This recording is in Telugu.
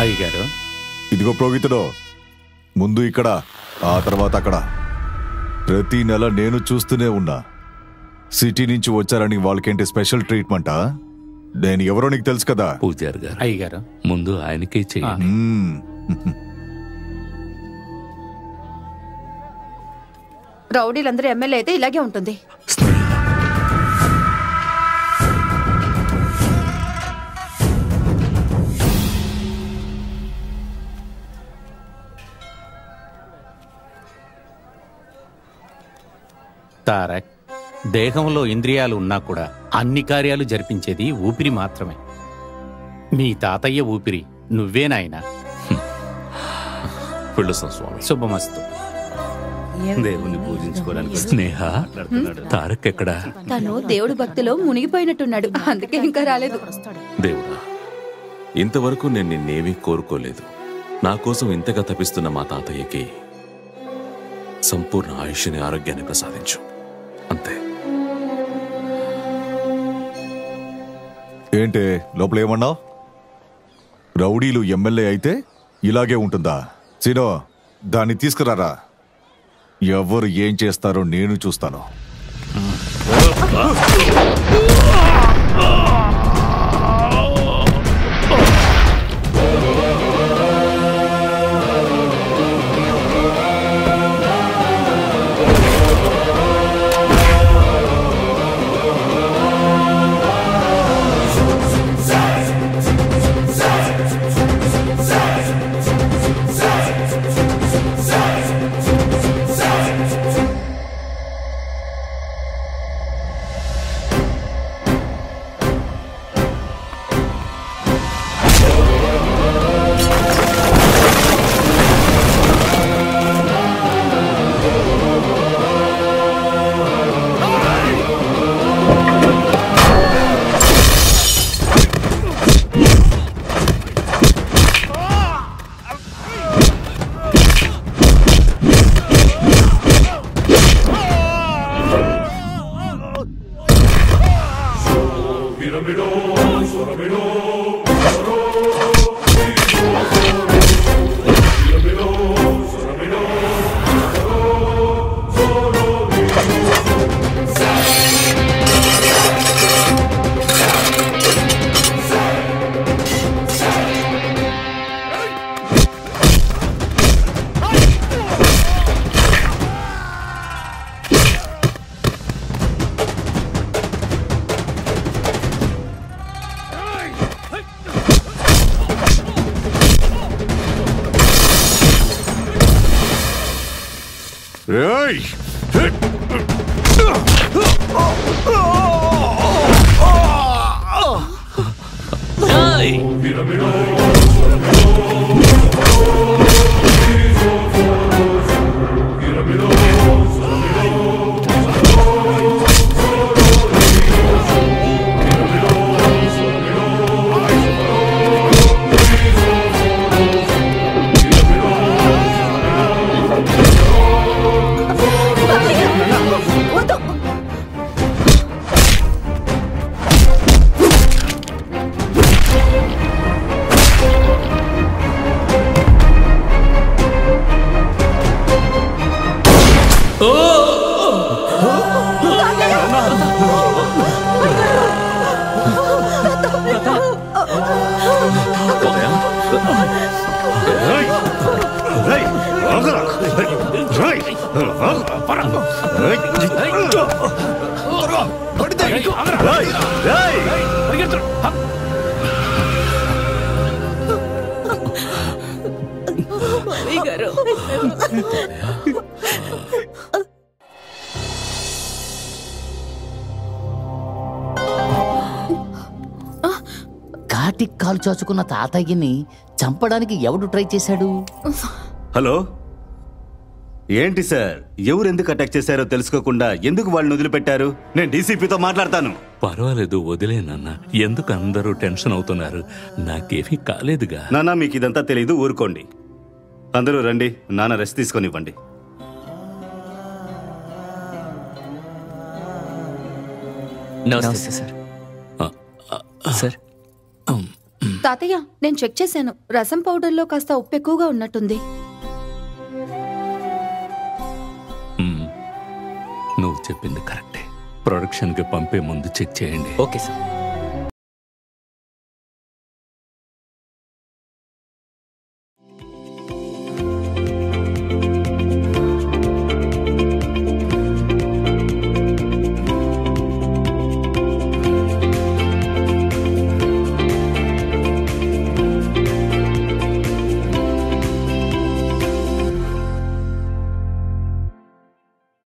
అయ్యగారు ఇదిగో పురోహితుడు, ముందు ఇక్కడ ఆ తర్వాత అక్కడ ప్రతి నెల నేను చూస్తూనే ఉన్నా. సిటీ నుంచి వచ్చారని వాళ్ళకేంటి స్పెషల్ ట్రీట్మెంటా? నేను ఎవరో నీకు తెలుసు కదా. పూజారి గారు, అయ్యగారు ముందు ఆయనకే చేయండి. రౌడీలందరూ ఎమ్మెల్యే అయితే ఇలాగే ఉంటుంది. తారక్, దేహంలో ఇంద్రియాలు ఉన్నా కూడా అన్ని కార్యాలు జరిపించేది ఊపిరి మాత్రమే. మీ తాతయ్య ఊపిరి నువ్వేనాయనా. వెళ్ళొస్తాం స్వామి. శుభమస్తు. దేవుణ్ణి పూజించుకోవడానికి స్నేహ తారక్ ఎక్కడా? తను దేవుడి భక్తిలో మునిగిపోయినట్టున్నాడు, అందుకే ఇంకా రాలేదు. దేవుడా, ఇంతవరకు నేను నిన్నేమీ కోరుకోలేదు. నా కోసం ఇంతగా తపిస్తున్న మా తాతయ్యకి సంపూర్ణ ఆయుష్ని, ఆరోగ్యాన్ని ప్రసాదించు. అంతే. ఏంటే లోపల ఏమన్నావు? రౌడీలు ఎమ్మెల్యే అయితే ఇలాగే ఉంటుందా? సీనో, దాన్ని తీసుకురారా. ఎవరు ఏం చేస్తారో నేను చూస్తాను. కాటికి కాలు చాచుకున్న తాతయ్యని చంపడానికి ఎవడు ట్రై చేశాడు? హలో, ఏంటి సార్, ఎవరు ఎందుకు అటాక్ చేశారో తెలుసుకోకుండా ఎందుకు వాళ్ళని వదిలిపెట్టారు? నేను డీసీపీతో మాట్లాడతాను. పర్వాలేదు, వదిలే నాన్న. ఎందుకు అందరూ టెన్షన్ అవుతున్నారు? నాకేమీ కాలేదుగా. నాన్న, మీకు ఇదంతా తెలీదు, ఊరుకోండి. అందరూ రండి, నాన్న రెస్ట్ తీసుకొనివ్వండి. నమస్తే సార్. సార్ తాతయ్య, నేను చెక్ చేశాను. రసం పౌడర్లో కాస్త ఉప్పు ఎక్కువగా ఉన్నట్టుంది. నువ్వు చెప్పింది కరెక్టే. ప్రొడక్షన్కి పంపే ముందు చెక్ చేయండి. Okay sir.